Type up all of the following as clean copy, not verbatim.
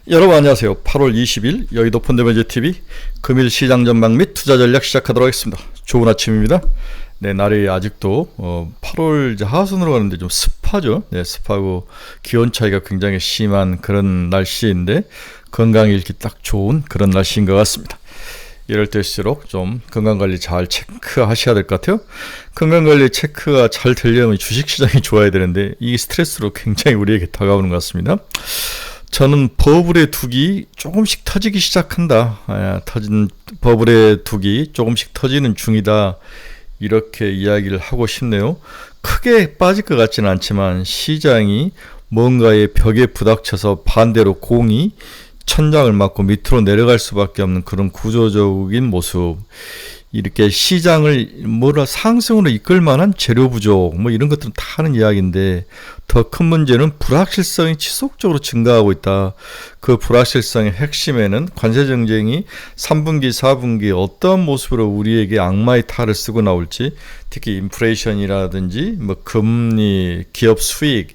여러분 안녕하세요. 8월 20일 여의도 펀드매니저TV 금일 시장 전망 및 투자 전략 시작하도록 하겠습니다. 좋은 아침입니다. 네, 날이 아직도 8월 이제 하순으로 가는데 좀 습하죠. 네, 습하고 기온 차이가 굉장히 심한 그런 날씨인데 건강에 읽기 딱 좋은 그런 날씨인 것 같습니다. 이럴 때일수록 좀 건강관리 잘 체크하셔야 될 것 같아요. 건강관리 체크가 잘 되려면 주식시장이 좋아야 되는데 이 스트레스로 굉장히 우리에게 다가오는 것 같습니다. 저는 버블의 둑이 조금씩 터지기 시작한다. 버블의 둑이 조금씩 터지는 중이다. 이렇게 이야기를 하고 싶네요. 크게 빠질 것 같지는 않지만 시장이 뭔가의 벽에 부닥쳐서 반대로 공이 천장을 맞고 밑으로 내려갈 수밖에 없는 그런 구조적인 모습. 이렇게 시장을 상승으로 이끌 만한 재료 부족 이런 것들은 다 하는 이야기인데 더 큰 문제는 불확실성이 지속적으로 증가하고 있다. 그 불확실성의 핵심에는 관세 정쟁이 3분기, 4분기 어떤 모습으로 우리에게 악마의 탈을 쓰고 나올지, 특히 인플레이션이라든지 금리, 기업 수익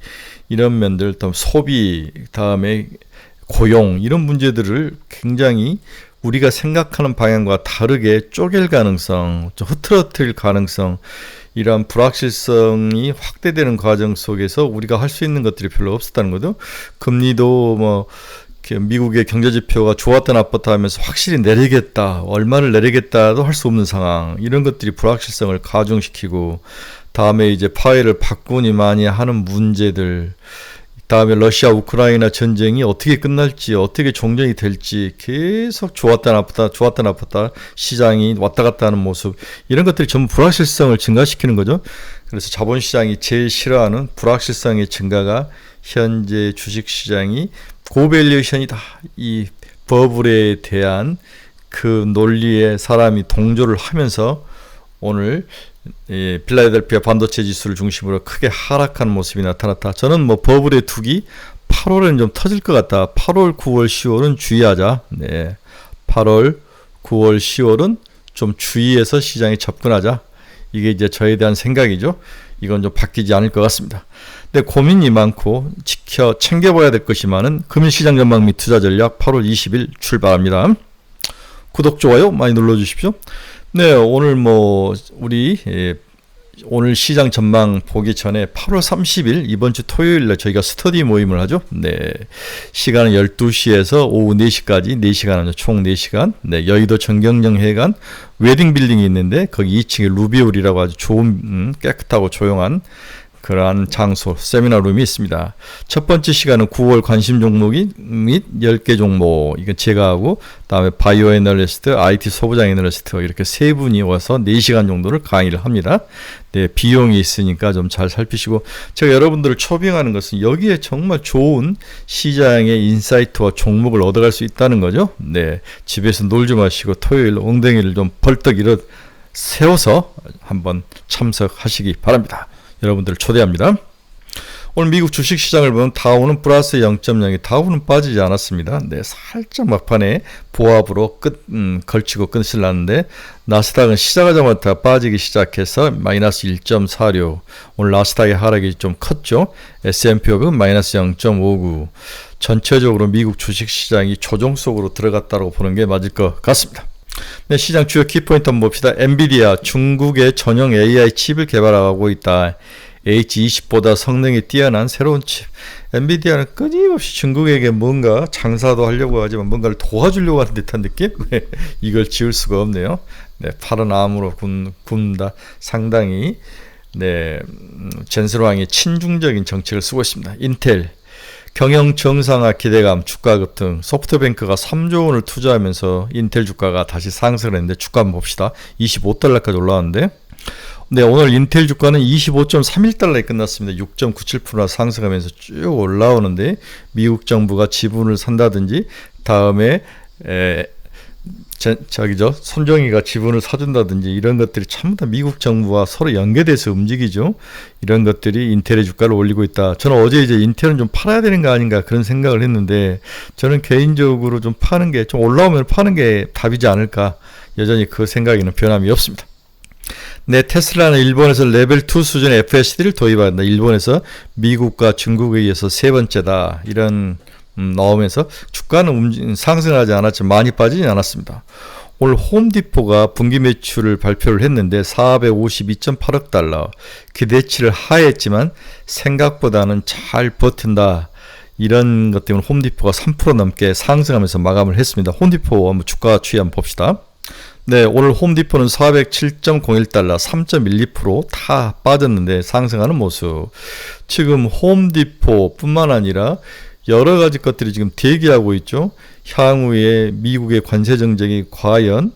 이런 면들, 또 소비, 다음에 고용 이런 문제들을 굉장히 우리가 생각하는 방향과 다르게 쪼갤 가능성, 좀 흐트러뜨릴 가능성, 이러한 불확실성이 확대되는 과정 속에서 우리가 할 수 있는 것들이 별로 없었다는 거죠. 금리도 미국의 경제지표가 좋았다 나빴다 하면서 확실히 내리겠다, 얼마를 내리겠다도 할 수 없는 상황, 이런 것들이 불확실성을 가중시키고, 다음에 이제 파회를 바꾸니 많이 하는 문제들, 다음에 러시아 우크라이나 전쟁이 어떻게 끝날지, 어떻게 종전이 될지 계속 좋았다 나빴다 시장이 왔다 갔다 하는 모습, 이런 것들이 전부 불확실성을 증가시키는 거죠. 그래서 자본시장이 제일 싫어하는 불확실성의 증가가 현재 주식시장이 고밸류에이션이다. 이 버블에 대한 그 논리에 사람이 동조를 하면서 오늘 필라델피아 반도체 지수를 중심으로 크게 하락하는 모습이 나타났다. 저는 버블의 둑이 8월에는 좀 터질 것 같다. 8월, 9월, 10월은 주의하자. 네, 8월, 9월, 10월은 좀 주의해서 시장에 접근하자. 이게 이제 저에 대한 생각이죠. 이건 좀 바뀌지 않을 것 같습니다. 근데 고민이 많고 챙겨봐야 될 것이 많은 금일 시장 전망 및 투자 전략 8월 20일 출발합니다. 구독, 좋아요 많이 눌러주십시오. 네, 오늘 우리 오늘 시장 전망 보기 전에 8월 30일 이번 주 토요일에 저희가 스터디 모임을 하죠. 네, 시간은 12시에서 오후 4시까지 4시간, 총 4시간. 네, 여의도 정경영회관 웨딩 빌딩이 있는데 거기 2층에 루비올이라고 아주 좋은 깨끗하고 조용한 그러한 장소, 세미나룸이 있습니다. 첫 번째 시간은 9월 관심 종목이 및 10개 종목, 이건 제가 하고, 다음에 바이오 애널리스트, IT 소부장 애널리스트, 이렇게 세 분이 와서 4시간 정도를 강의를 합니다. 네, 비용이 있으니까 좀 잘 살피시고, 제가 여러분들을 초빙하는 것은 여기에 정말 좋은 시장의 인사이트와 종목을 얻어갈 수 있다는 거죠. 네, 집에서 놀지 마시고 토요일 엉덩이를 좀 벌떡 일어 세워서 한번 참석하시기 바랍니다. 여러분들을 초대합니다. 오늘 미국 주식시장을 보면 다우는 플러스 0.0이 다우는 빠지지 않았습니다. 네, 살짝 막판에 보합으로 걸치고 끝을 났는데 나스닥은 시작하자마자 빠지기 시작해서 마이너스 1.46. 오늘 나스닥의 하락이 좀 컸죠. S&P 500은 마이너스 0.59. 전체적으로 미국 주식시장이 조정 속으로 들어갔다고 보는 게 맞을 것 같습니다. 네, 시장 주요 키포인트 한번 봅시다. 엔비디아, 중국의 전용 AI 칩을 개발하고 있다. H20보다 성능이 뛰어난 새로운 칩. 엔비디아는 끊임없이 중국에게 뭔가 장사도 하려고 하지만 뭔가를 도와주려고 하는 듯한 느낌? 네, 이걸 지울 수가 없네요. 네, 파란 암으로 굽다. 상당히 젠슨 왕이 친중적인 정책을 쓰고 있습니다. 인텔, 경영 정상화 기대감, 주가 급등. 소프트뱅크가 3조 원을 투자하면서 인텔 주가가 다시 상승을 했는데 주가 한번 봅시다. 25달러까지 올라왔는데, 네, 오늘 인텔 주가는 25.31달러에 끝났습니다. 6.97% 상승하면서 쭉 올라오는데 미국 정부가 지분을 산다든지 다음에 손정희가 지분을 사준다든지 이런 것들이 전부 다 미국 정부와 서로 연계돼서 움직이죠. 이런 것들이 인텔의 주가를 올리고 있다. 저는 어제 이제 인텔은 좀 팔아야 되는 거 아닌가 그런 생각을 했는데 저는 개인적으로 좀 파는 게 좀 올라오면 파는 게 답이지 않을까. 여전히 그 생각에는 변함이 없습니다. 네, 테슬라는 일본에서 레벨 2 수준의 FSD를 도입한다. 일본에서 미국과 중국에 의해서 세 번째다. 이런 나오면서 주가는 상승하지 않았지만 많이 빠지진 않았습니다. 오늘 홈디포가 분기 매출을 발표를 했는데 452.8억 달러 기대치를 하했지만 생각보다는 잘 버틴다. 이런 것 때문에 홈디포가 3% 넘게 상승하면서 마감을 했습니다. 홈디포 한번 주가 추이 한번 봅시다. 네, 오늘 홈디포는 407.01달러 3.12%다 빠졌는데 상승하는 모습. 지금 홈디포 뿐만 아니라 여러 가지 것들이 지금 대기하고 있죠. 향후에 미국의 관세 정책이 과연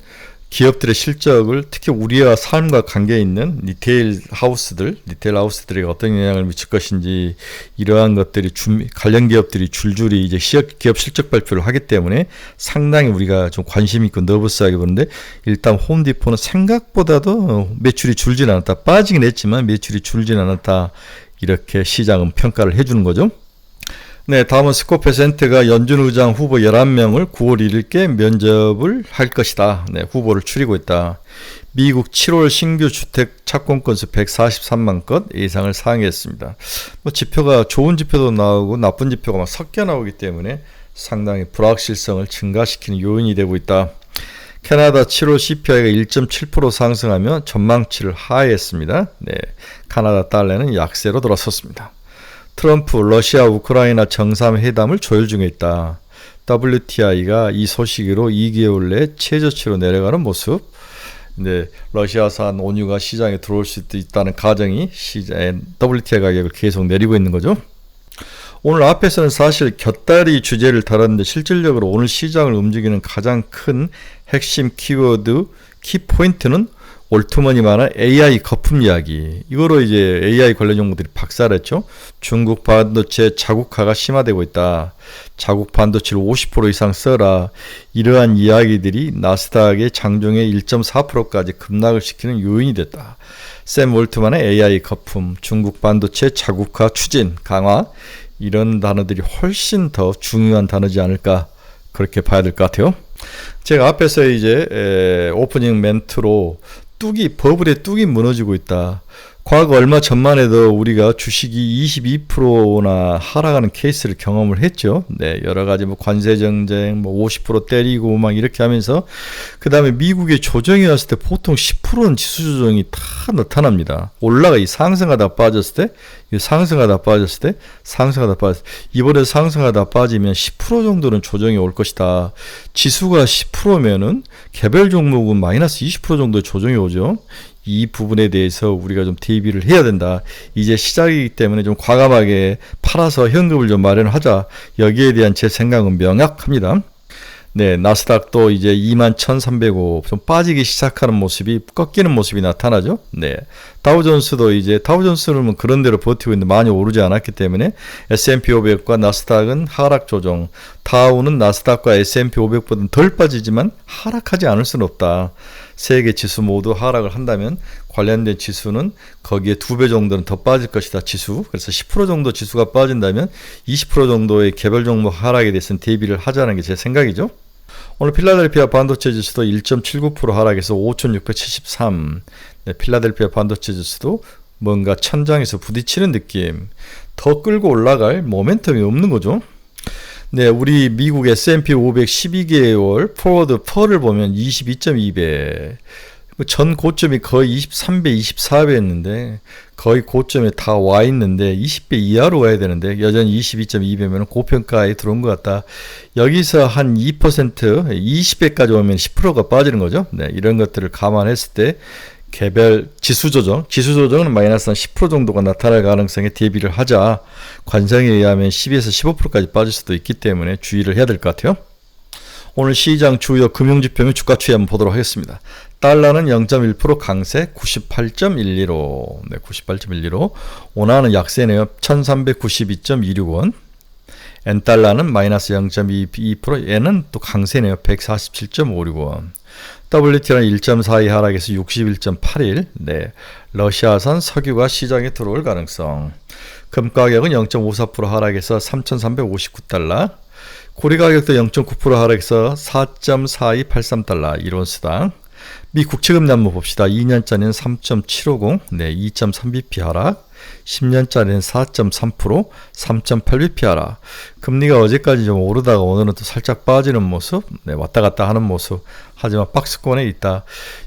기업들의 실적을 특히 우리와 삶과 관계 있는 리테일 하우스들에게 어떤 영향을 미칠 것인지 이러한 것들이 관련 기업들이 줄줄이 이제 기업 실적 발표를 하기 때문에 상당히 우리가 좀 관심 있고 너버스하게 보는데 일단 홈디포는 생각보다도 매출이 줄진 않았다. 빠지긴 했지만 매출이 줄진 않았다. 이렇게 시장은 평가를 해주는 거죠. 네, 다음은 스코페센트가 연준 의장 후보 11명을 9월 1일께 면접을 할 것이다. 네, 후보를 추리고 있다. 미국 7월 신규 주택 착공 건수 143만 건 예상을 상회했습니다. 지표가 좋은 지표도 나오고 나쁜 지표가 막 섞여 나오기 때문에 상당히 불확실성을 증가시키는 요인이 되고 있다. 캐나다 7월 CPI가 1.7% 상승하며 전망치를 하회했습니다. 네, 캐나다 달러는 약세로 돌아섰습니다. 트럼프 러시아 우크라이나 정상회담을 조율 중에 있다. WTI가 이 소식으로 2개월 내 최저치로 내려가는 모습. 네, 러시아산 원유가 시장에 들어올 수도 있다는 가정이 WTI 가격을 계속 내리고 있는 거죠. 오늘 앞에서는 사실 곁다리 주제를 다뤘는데 실질적으로 오늘 시장을 움직이는 가장 큰 핵심 키워드, 키포인트는 올트머니만한 AI 거품 이야기. 이거로 이제 AI 관련 연구들이 박살냈죠. 중국 반도체 자국화가 심화되고 있다. 자국 반도체를 50% 이상 써라. 이러한 이야기들이 나스닥의 장중에 1.4%까지 급락을 시키는 요인이 됐다. 샘 올트만의 AI 거품, 중국 반도체 자국화 추진, 강화 이런 단어들이 훨씬 더 중요한 단어지 않을까 그렇게 봐야 될 것 같아요. 제가 앞에서 이제 오프닝 멘트로 버블의 뚝이 무너지고 있다. 과거 얼마 전만 해도 우리가 주식이 22%나 하락하는 케이스를 경험을 했죠. 네, 여러 가지 관세 정책, 50% 때리고 막 이렇게 하면서 그 다음에 미국의 조정이 왔을 때 보통 10%는 지수 조정이 다 나타납니다. 상승하다 빠졌을 때, 이번에 상승하다 빠지면 10% 정도는 조정이 올 것이다. 지수가 10%면은 개별 종목은 마이너스 20% 정도의 조정이 오죠. 이 부분에 대해서 우리가 좀 대비를 해야 된다. 이제 시작이기 때문에 좀 과감하게 팔아서 현금을 좀 마련하자. 여기에 대한 제 생각은 명확합니다. 네, 나스닥도 이제 21,305 좀 빠지기 시작하는 모습이 꺾이는 모습이 나타나죠. 네, 다우존스는 그런 대로 버티고 있는데 많이 오르지 않았기 때문에 S&P 500과 나스닥은 하락 조정. 다우는 나스닥과 S&P 500보다는 덜 빠지지만 하락하지 않을 수는 없다. 세계 지수 모두 하락을 한다면 관련된 지수는 거기에 2배 정도는 더 빠질 것이다. 지수. 그래서 10% 정도 지수가 빠진다면 20% 정도의 개별 종목 하락에 대해서는 대비를 하자는 게 제 생각이죠. 오늘 필라델피아 반도체 지수도 1.79% 하락해서 5,673. 네, 필라델피아 반도체 지수도 뭔가 천장에서 부딪히는 느낌. 더 끌고 올라갈 모멘텀이 없는 거죠. 네, 우리 미국 S&P 500 12개월 포워드 펄을 보면 22.2배. 전 고점이 거의 23배, 24배였는데 거의 고점에 다 와 있는데 20배 이하로 가야 되는데 여전히 22.2배면 고평가에 들어온 것 같다. 여기서 한 2%, 20배까지 오면 10%가 빠지는 거죠. 네, 이런 것들을 감안했을 때 개별 지수 조정은 마이너스 한 10% 정도가 나타날 가능성에 대비를 하자. 관성에 의하면 10에서 15%까지 빠질 수도 있기 때문에 주의를 해야 될 것 같아요. 오늘 시장 주요 금융지표면 주가 추이 한번 보도록 하겠습니다. 달러는 0.1% 강세 98.115. 네, 98.115. 원화는 약세네요. 1392.26원. 엔달러는 마이너스 0.22%. 얘는 또 강세네요. 147.56원. WTI는 1.42 하락해서 61.81. 네, 러시아산 석유가 시장에 들어올 가능성. 금 가격은 0.54% 하락해서 3,359달러. 고리 가격도 0.9% 하락해서 4.4283달러 1온스당. 미 국채금리 한번 봅시다. 2년짜리는 3.750, 네, 2.3bp 하락. 10년짜리는 4.3%, 3.8bp 하락. 금리가 어제까지 좀 오르다가 오늘은 또 살짝 빠지는 모습, 네, 왔다 갔다 하는 모습. 하지만 박스권에 있다.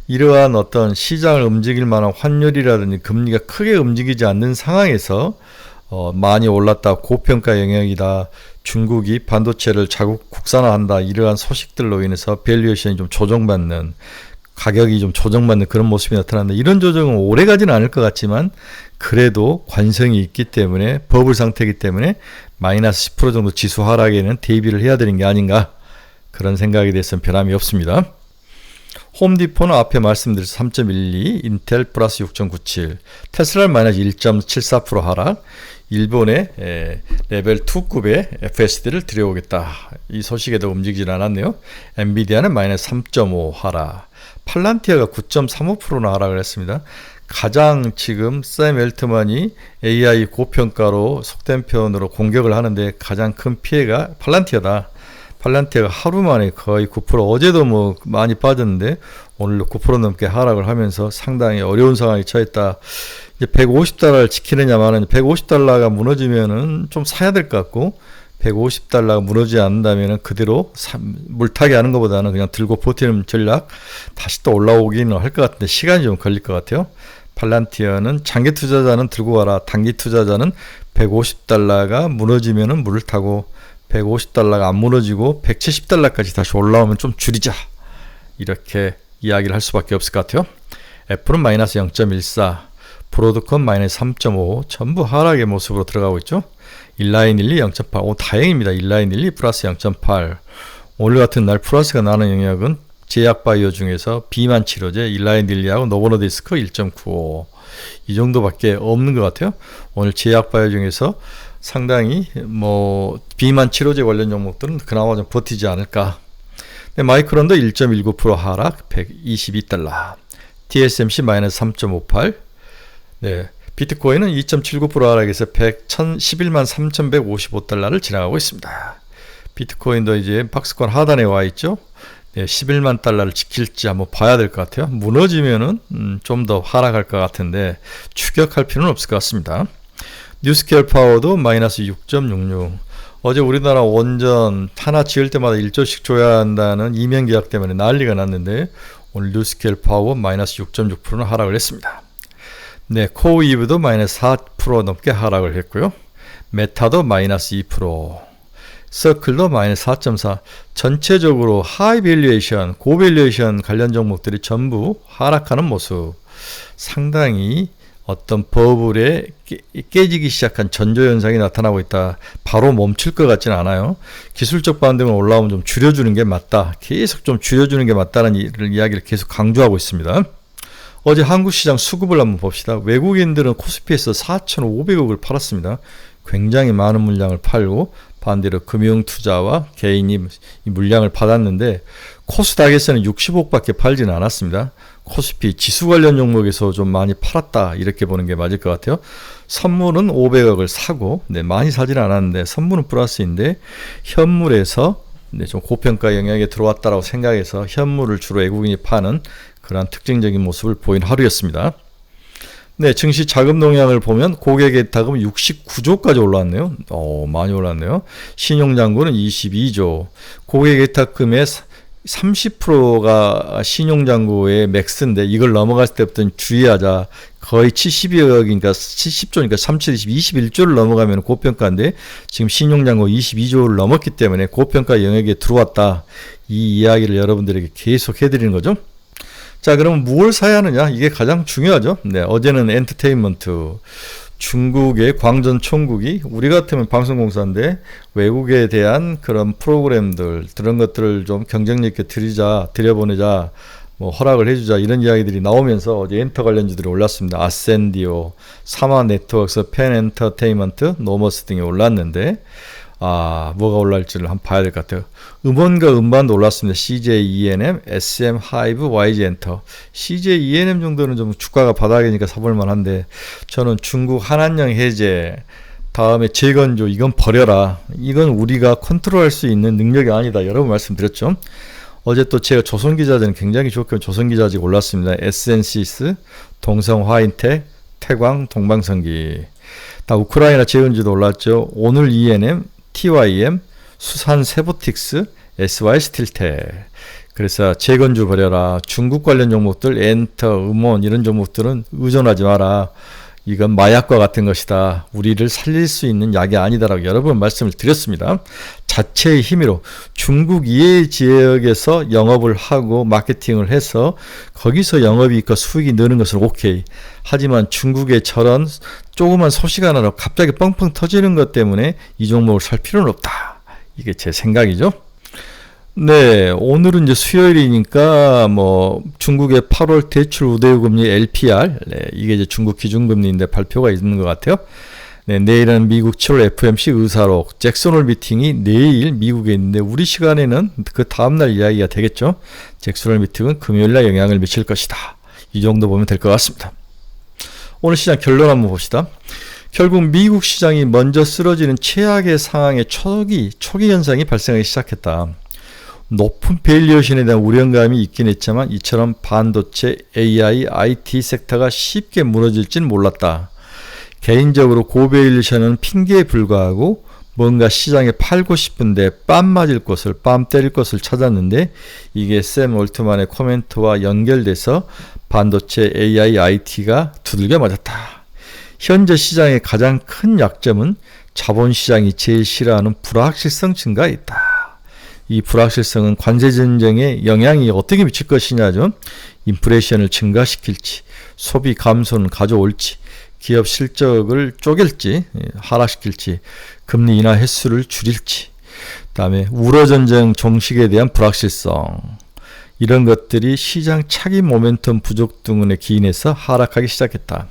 이러한 어떤 시장을 움직일 만한 환율이라든지 금리가 크게 움직이지 않는 상황에서 많이 올랐다. 고평가 영역이다. 중국이 반도체를 자국 국산화한다. 이러한 소식들로 인해서 밸류에이션이 좀 조정받는, 가격이 좀 조정받는 그런 모습이 나타난다. 이런 조정은 오래 가지는 않을 것 같지만 그래도 관성이 있기 때문에, 버블 상태이기 때문에 마이너스 10% 정도 지수 하락에는 대비를 해야 되는 게 아닌가, 그런 생각에 대해서는 변함이 없습니다. 홈디포는 앞에 말씀드린 3.12, 인텔 플러스 6.97, 테슬라는 마이너스 1.74% 하락, 일본의 레벨 2급의 FSD를 들여오겠다. 이 소식에도 움직이질 않았네요. 엔비디아는 마이너스 3.5 하락, 팔란티아가 9.35%나 하락을 했습니다. 가장 지금 샘 웰트만이 AI 고평가로 속된 표현으로 공격을 하는데 가장 큰 피해가 팔란티아다. 팔란티아가 하루 만에 거의 9%, 어제도 뭐 많이 빠졌는데 오늘도 9% 넘게 하락을 하면서 상당히 어려운 상황에 처했다. 이제 150달러를 지키느냐마는, 150달러가 무너지면은 좀 사야 될 것 같고, 150달러가 무너지지 않는다면 그대로 물타기 하는 것보다는 그냥 들고 버티는 전략, 다시 또 올라오기는 할 것 같은데 시간이 좀 걸릴 것 같아요. 팔란티아는 장기 투자자는 들고 가라, 단기 투자자는 150달러가 무너지면은 물을 타고, 150달러가 안 무너지고 170달러까지 다시 올라오면 좀 줄이자, 이렇게 이야기를 할 수밖에 없을 것 같아요. 애플은 마이너스 0.14, 브로드컴 마이너스 3.5, 전부 하락의 모습으로 들어가고 있죠. 일라인일리 0.8, 오 다행입니다. 일라인일리 플러스 0.8. 오늘 같은 날 플러스가 나는 영역은 제약바이오 중에서 비만 치료제 일라인일리하고 노보노디스크 1.95, 이 정도밖에 없는 것 같아요. 오늘 제약바이오 중에서 상당히 뭐 비만 치료제 관련 종목들은 그나마 좀 버티지 않을까. 마이크론도 1.19% 하락, 122달러. TSMC 마이너스 3.58. 네, 비트코인은 2.79% 하락해서 11만 3,155달러를 지나가고 있습니다. 비트코인도 이제 박스권 하단에 와 있죠. 네, 11만 달러를 지킬지 한번 봐야 될 것 같아요. 무너지면은 좀 더 하락할 것 같은데 추격할 필요는 없을 것 같습니다. 뉴스케일 파워도 마이너스 6.66. 어제 우리나라 원전 하나 지을 때마다 1조씩 줘야 한다는 이면 계약 때문에 난리가 났는데 오늘 뉴스케일 파워 마이너스 6.6%는 하락을 했습니다. 네, 코이브도 마이너스 4% 넘게 하락을 했고요. 메타도 마이너스 2%, 서클도 마이너스 4.4. 전체적으로 하이 밸류에이션, 고밸류에이션 관련 종목들이 전부 하락하는 모습. 상당히 어떤 버블에 깨지기 시작한 전조 현상이 나타나고 있다. 바로 멈출 것 같지는 않아요. 기술적 반등을 올라오면 좀 줄여주는 게 맞다. 계속 좀 줄여주는 게 맞다는 이야기를 계속 강조하고 있습니다. 어제 한국 시장 수급을 한번 봅시다. 외국인들은 코스피에서 4,500억을 팔았습니다. 굉장히 많은 물량을 팔고, 반대로 금융투자와 개인이 이 물량을 받았는데 코스닥에서는 60억밖에 팔지는 않았습니다. 코스피 지수 관련 종목에서 좀 많이 팔았다, 이렇게 보는 게 맞을 것 같아요. 선물은 500억을 사고, 네, 많이 사지는 않았는데 선물은 플러스인데 현물에서 좀 고평가 영역에 들어왔다라고 생각해서 현물을 주로 외국인이 파는 그런 특징적인 모습을 보인 하루였습니다. 네, 증시 자금 동향을 보면 고객의 자금 69조까지 올라왔네요. 많이 올랐네요. 신용잔고는 22조. 고객의 자금의 30%가 신용잔고의 맥스인데 이걸 넘어갔을 때부터 주의하자. 거의 70억이니까 70조니까 21조를 넘어가면 고평가인데 지금 신용잔고 22조를 넘었기 때문에 고평가 영역에 들어왔다. 이 이야기를 여러분들에게 계속 해드리는 거죠. 자, 그러면 무엇을 사야 하느냐? 이게 가장 중요하죠. 네, 어제는 엔터테인먼트, 중국의 광전 총국이 우리 같으면 방송공사인데 외국에 대한 그런 프로그램들, 그런 것들을 좀 경쟁력 있게 들여보내자, 뭐 허락을 해주자, 이런 이야기들이 나오면서 어제 엔터 관련주들이 올랐습니다. 아센디오, 사마 네트워크스, 펜 엔터테인먼트, 노머스 등이 올랐는데 뭐가 올라올지를 한번 봐야 될 것 같아요. 음원과 음반도 올랐습니다. CJ ENM, SM 하이브, YG 엔터. CJ ENM 정도는 좀 주가가 바닥이니까 사볼만 한데 저는 중국 한한령 해제, 다음에 재건조, 이건 버려라. 이건 우리가 컨트롤할 수 있는 능력이 아니다. 여러 번 말씀드렸죠. 어제 또 제가 조선기자재는 굉장히 좋게 조선기자재 올랐습니다. SNC스, 동성화인텍, 태광, 동방성기. 다 우크라이나 재은지도 올랐죠. 오늘 ENM, TYM, 수산 세보틱스, SY 스틸텍. 그래서 재건주 버려라. 중국 관련 종목들, 엔터, 음원 이런 종목들은 의존하지 마라. 이건 마약과 같은 것이다. 우리를 살릴 수 있는 약이 아니다라고 여러 번 말씀을 드렸습니다. 자체의 힘으로 중국 이해 지역에서 영업을 하고 마케팅을 해서 거기서 영업이익과 수익이 느는 것은 오케이. 하지만 중국의 저런 조그만 소식 하나로 갑자기 뻥뻥 터지는 것 때문에 이 종목을 살 필요는 없다. 이게 제 생각이죠. 네, 오늘은 이제 수요일이니까 뭐 중국의 8월 대출 우대금리 LPR, 네, 이게 이제 중국 기준금리인데 발표가 있는 것 같아요. 네, 내일은 미국 7월 FOMC 의사록 잭슨홀 미팅이 내일 미국에 있는데 우리 시간에는 그 다음날 이야기가 되겠죠. 잭슨홀 미팅은 금요일날 영향을 미칠 것이다. 이 정도 보면 될 것 같습니다. 오늘 시장 결론 한번 봅시다. 결국 미국 시장이 먼저 쓰러지는 최악의 상황의 초기 현상이 발생하기 시작했다. 높은 밸류에이션에 대한 우려감이 있긴 했지만 이처럼 반도체, AI, IT 섹터가 쉽게 무너질지는 몰랐다. 개인적으로 고밸류에이션은 핑계에 불과하고 뭔가 시장에 팔고 싶은데 뺨 맞을 곳을, 뺨 때릴 곳을 찾았는데 이게 샘 올트만의 코멘트와 연결돼서 반도체, AI, IT가 두들겨 맞았다. 현재 시장의 가장 큰 약점은 자본시장이 제일 싫어하는 불확실성 증가에 있다. 이 불확실성은 관세 전쟁에 영향이 어떻게 미칠 것이냐죠. 인플레이션을 증가시킬지, 소비 감소는 가져올지, 기업 실적을 쪼갤지, 하락시킬지, 금리 인하 횟수를 줄일지, 그다음에 우러 전쟁 종식에 대한 불확실성, 이런 것들이 시장 차기 모멘텀 부족 등에 기인해서 하락하기 시작했다.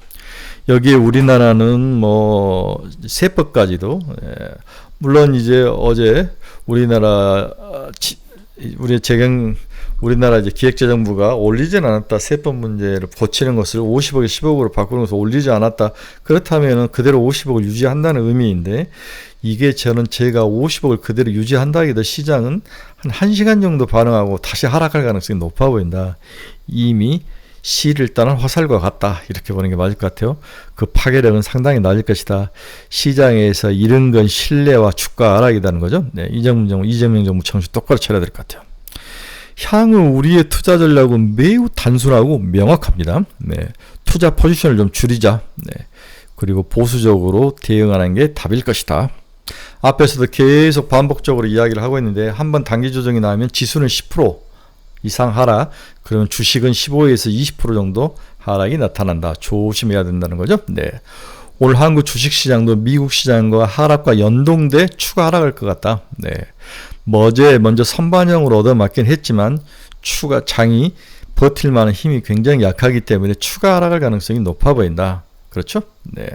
여기에 우리나라는 뭐 세법까지도, 물론 이제 어제 우리나라 이제 기획재정부가 올리진 않았다. 세법 문제를 고치는 것을 50억에 10억으로 바꾸는 것을 올리지 않았다. 그렇다면은 그대로 50억을 유지한다는 의미인데 이게 제가 50억을 그대로 유지한다기보다 시장은 한 1시간 정도 반응하고 다시 하락할 가능성이 높아 보인다. 이미 시를 따는 화살과 같다. 이렇게 보는 게 맞을 것 같아요. 그 파괴력은 상당히 낮을 것이다. 시장에서 잃은 건 신뢰와 주가 하락이라는 거죠. 네, 이재명 정부 정신 똑바로 차려야 될 것 같아요. 향후 우리의 투자 전략은 매우 단순하고 명확합니다. 네, 투자 포지션을 좀 줄이자. 네, 그리고 보수적으로 대응하는 게 답일 것이다. 앞에서도 계속 반복적으로 이야기를 하고 있는데 한번 단기 조정이 나오면 지수는 10% 이상 하락, 그러면 주식은 15에서 20% 정도 하락이 나타난다. 조심해야 된다는 거죠. 네. 오늘 한국 주식시장도 미국 시장과 하락과 연동돼 추가 하락할 것 같다. 네. 먼저 선반영으로 얻어맞긴 했지만 추가 장이 버틸 만한 힘이 굉장히 약하기 때문에 추가 하락할 가능성이 높아 보인다. 그렇죠? 네.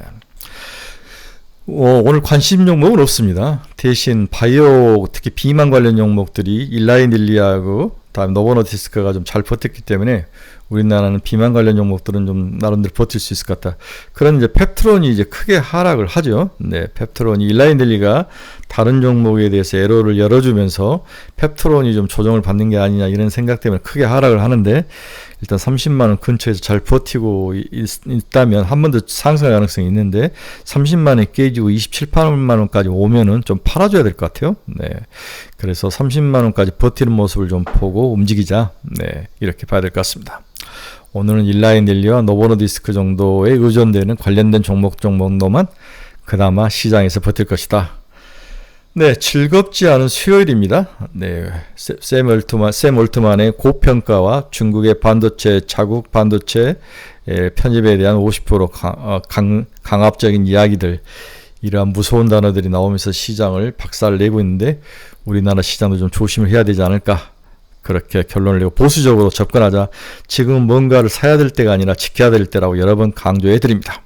오늘 관심 종목은 없습니다. 대신 바이오, 특히 비만 관련 종목들이 일라이닐리하고 다음 노보노디스크가 좀 잘 버텼기 때문에 우리나라는 비만 관련 종목들은 좀 나름대로 버틸 수 있을 것 같다. 그런 이제 펩트론이 이제 크게 하락을 하죠. 네, 펩트론이 일라이닐리가 다른 종목에 대해서 에러를 열어주면서 펩트론이 좀 조정을 받는 게 아니냐 이런 생각 때문에 크게 하락을 하는데 일단 30만 원 근처에서 잘 버티고 있다면 한 번 더 상승할 가능성이 있는데 30만 원에 깨지고 27만 원까지 오면은 좀 팔아줘야 될 것 같아요. 네, 그래서 30만 원까지 버티는 모습을 좀 보고 움직이자. 네, 이렇게 봐야 될 것 같습니다. 오늘은 일라이닐리와 노보노디스크 정도에 의존되는 관련된 종목로만 그나마 시장에서 버틸 것이다. 네, 즐겁지 않은 수요일입니다. 네, 샘 올트만의 고평가와 중국의 반도체, 자국 반도체 편입에 대한 50% 강압적인 이야기들, 이러한 무서운 단어들이 나오면서 시장을 박살내고 있는데 우리나라 시장도 좀 조심을 해야 되지 않을까. 그렇게 결론을 내고 보수적으로 접근하자. 지금 뭔가를 사야 될 때가 아니라 지켜야 될 때라고 여러 번 강조해 드립니다.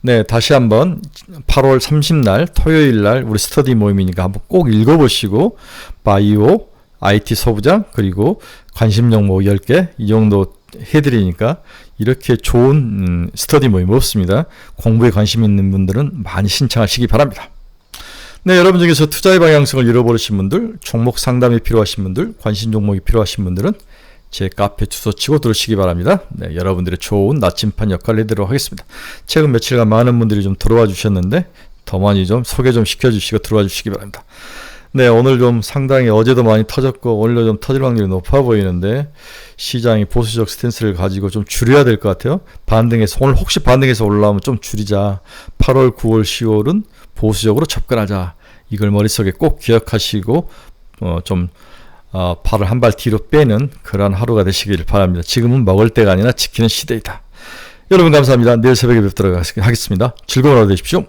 네, 다시 한번 8월 30날 토요일 날 우리 스터디 모임이니까 한번 꼭 읽어보시고 바이오, IT 소부장 그리고 관심 종목 10개 이 정도 해드리니까 이렇게 좋은 스터디 모임 없습니다. 공부에 관심 있는 분들은 많이 신청하시기 바랍니다. 네, 여러분 중에서 투자의 방향성을 잃어버리신 분들, 종목 상담이 필요하신 분들, 관심 종목이 필요하신 분들은 제 카페 주소 치고 들으시기 바랍니다. 네, 여러분들의 좋은 나침반 역할을 해드리도록 하겠습니다. 최근 며칠간 많은 분들이 좀 들어와 주셨는데 더 많이 좀 소개 좀 시켜주시고 들어와 주시기 바랍니다. 네, 오늘 좀 상당히 어제도 많이 터졌고 오늘도 좀 터질 확률이 높아 보이는데 시장이 보수적 스탠스를 가지고 좀 줄여야 될 것 같아요. 반등해서 오늘 혹시 반등해서 올라오면 좀 줄이자. 8월, 9월, 10월은 보수적으로 접근하자. 이걸 머릿속에 꼭 기억하시고 발을 한 발 뒤로 빼는 그러한 하루가 되시길 바랍니다. 지금은 먹을 때가 아니라 지키는 시대이다. 여러분 감사합니다. 내일 새벽에 뵙도록 하겠습니다. 즐거운 하루 되십시오.